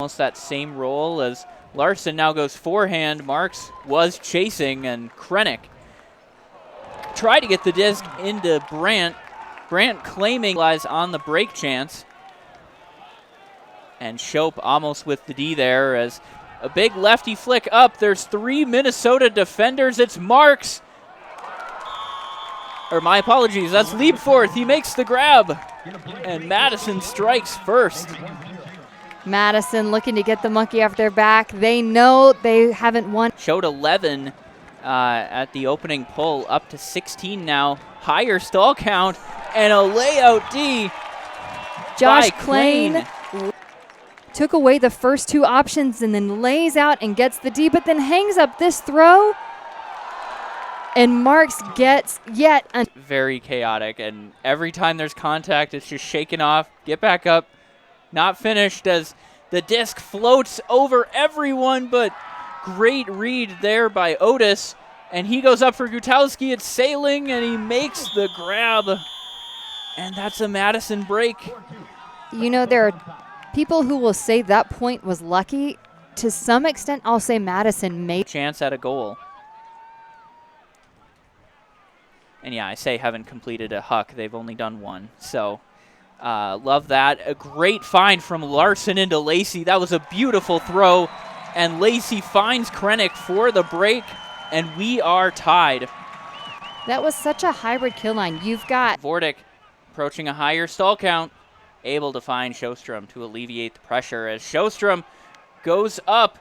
Almost that same role as Larson now goes forehand. Marks was chasing, and Krennic tried to get the disc into Brandt. Brandt claiming lies on the break chance. And Shope almost with the D there as a big lefty flick up. There's 3 Minnesota defenders. It's Marks. Or my apologies, that's Leapforth. He makes the grab. And Madison strikes first. Madison looking to get the monkey off their back. They know they haven't won. Showed 11 at the opening pull, up to 16 now. Higher stall count and a layout D. Josh Klain took away the first 2 options and then lays out and gets the D, but then hangs up this throw. And Marks gets yet very chaotic, and every time there's contact, it's just shaken off. Get back up. Not finished as the disc floats over everyone, but great read there by Otis. And he goes up for Gutowski. It's sailing, and he makes the grab. And that's a Madison break. You know, there are people who will say that point was lucky. To some extent, I'll say Madison made chance at a goal. And yeah, I say haven't completed a huck. They've only done 1. So love that. A great find from Larson into Lacey. That was a beautiful throw. And Lacey finds Krennic for the break. And we are tied. That was such a hybrid kill line. You've got Vordic approaching a higher stall count. Able to find Sjostrom to alleviate the pressure as Sjostrom goes up.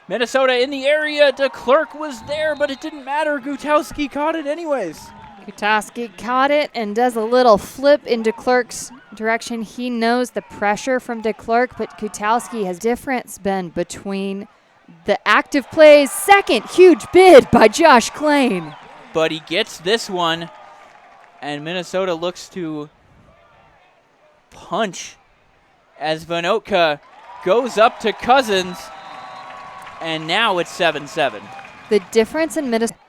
Minnesota in the area. DeClerc was there, but it didn't matter. Gutowski caught it anyways. Gutowski caught it and does a little flip in DeClerc's direction. He knows the pressure from DeClerc, but Gutowski has difference been between the active plays. Second huge bid by Josh Klain. But he gets this one, and Minnesota looks to punch as Vanotka goes up to Cousins, and now it's 7-7. The difference in Minnesota.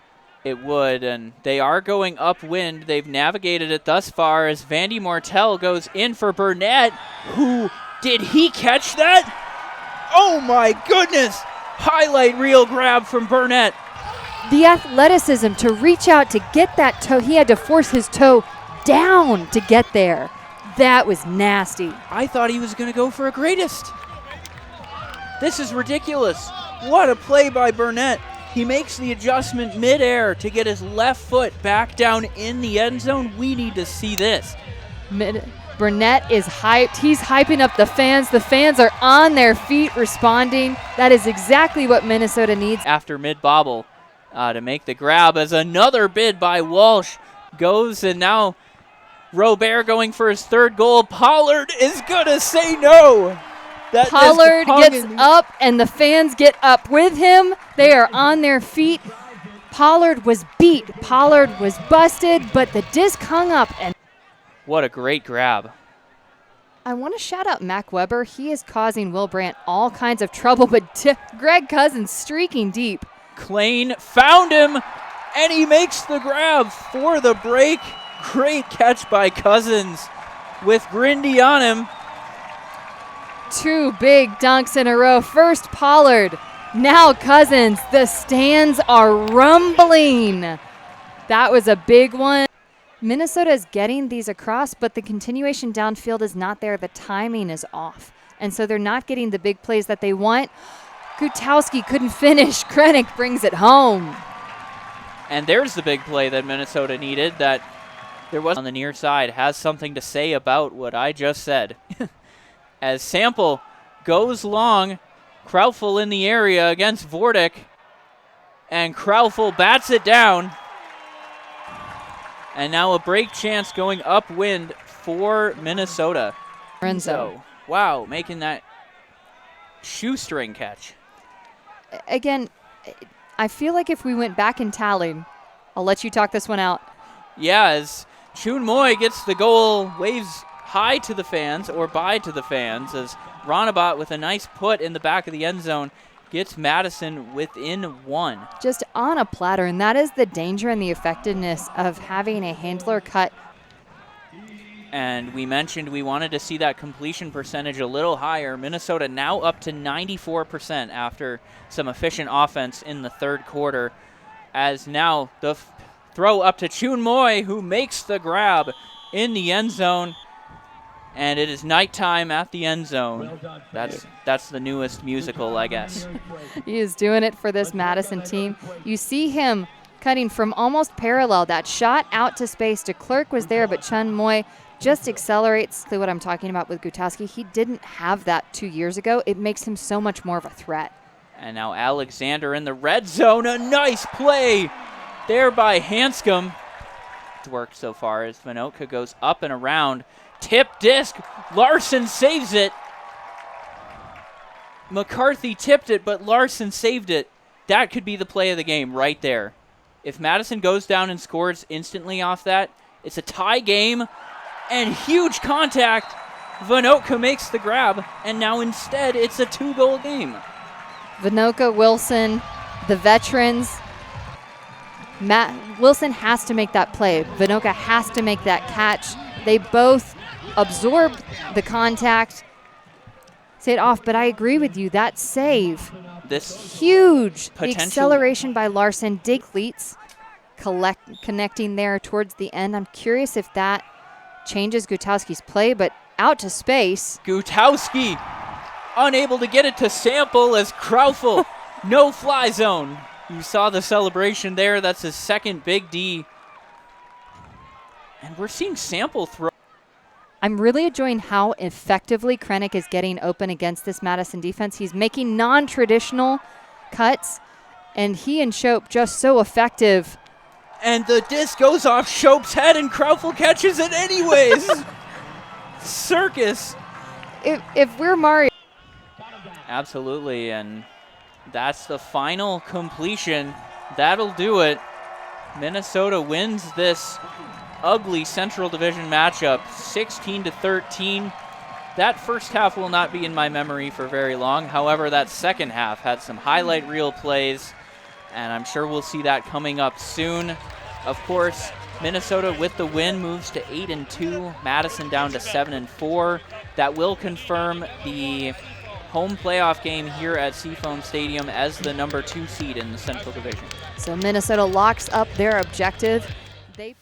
It would, and they are going upwind. They've navigated it thus far as Vandy Mortel goes in for Burnett. Did he catch that? Oh my goodness! Highlight reel grab from Burnett. The athleticism to reach out to get that toe. He had to force his toe down to get there. That was nasty. I thought he was going to go for a greatest. This is ridiculous. What a play by Burnett. He makes the adjustment midair to get his left foot back down in the end zone. We need to see this. Burnett is hyped. He's hyping up the fans. The fans are on their feet responding. That is exactly what Minnesota needs. After mid-bobble to make the grab as another bid by Walsh goes, and now Robert going for his 3rd goal. Pollard is going to say no. Pollard gets up, and the fans get up with him. They are on their feet. Pollard was beat. Pollard was busted, but the disc hung up. And what a great grab. I want to shout out Mac Weber. He is causing Will Brandt all kinds of trouble, but Greg Cousins streaking deep. Klain found him, and he makes the grab for the break. Great catch by Cousins with Grindy on him. 2 big dunks in a row. First Pollard, now Cousins. The stands are rumbling. That was a big one. Minnesota is getting these across, but the continuation downfield is not there. The timing is off. And so they're not getting the big plays that they want. Gutowski couldn't finish. Krennic brings it home. And there's the big play that Minnesota needed, that there was on the near side. Has something to say about what I just said. As Sample goes long, Kraufel in the area against Vordic, and Kraufel bats it down. And now a break chance going upwind for Minnesota. Renzo. Wow, making that shoestring catch. Again, I feel like if we went back and tallied, I'll let you talk this one out. Yeah, as Chun Moy gets the goal, waves high to the fans, or bye to the fans, as Ronabot with a nice put in the back of the end zone gets Madison within 1. Just on a platter, and that is the danger and the effectiveness of having a handler cut And we mentioned we wanted to see that completion percentage a little higher. Minnesota now up to 94% after some efficient offense in the third quarter. As now the throw up to Chun Moy, who makes the grab in the end zone. And it is nighttime at the end zone. That's the newest musical, I guess. He is doing it for this Madison team. You see him cutting from almost parallel. That shot out to space. DeClercq was there, but Chun Moy just accelerates what I'm talking about with Gutowski. He didn't have that 2 years ago. It makes him so much more of a threat. And now Alexander in the red zone. A nice play there by Hanscom. It's worked so far as Vinotka goes up and around. Tip disc. Larson saves it. McCarthy tipped it, but Larson saved it. That could be the play of the game right there. If Madison goes down and scores instantly off that, it's a tie game and huge contact. Vinotka makes the grab, and now instead it's a 2-goal game. Vinotka, Wilson, the veterans. Wilson has to make that play. Vinotka has to make that catch. They both absorb the contact, say it off, but I agree with you. That save, this huge. The acceleration by Larson. Digleets connecting there towards the end. I'm curious if that changes Gutowski's play, but out to space. Gutowski unable to get it to Sample as Kraufel, no fly zone. You saw the celebration there. That's his second big D. And we're seeing Sample throw. I'm really enjoying how effectively Krennic is getting open against this Madison defense. He's making non-traditional cuts, and he and Shope just so effective. And the disc goes off Shope's head, and Kraufel catches it anyways. Circus. If we're Mario. Absolutely, and that's the final completion. That'll do it. Minnesota wins this ugly Central Division matchup, 16-13. That first half will not be in my memory for very long. However, that second half had some highlight reel plays, and I'm sure we'll see that coming up soon. Of course, Minnesota with the win moves to 8-2. Madison down to 7-4. That will confirm the home playoff game here at Seafoam Stadium as the number 2 seed in the Central Division. So Minnesota locks up their objective. They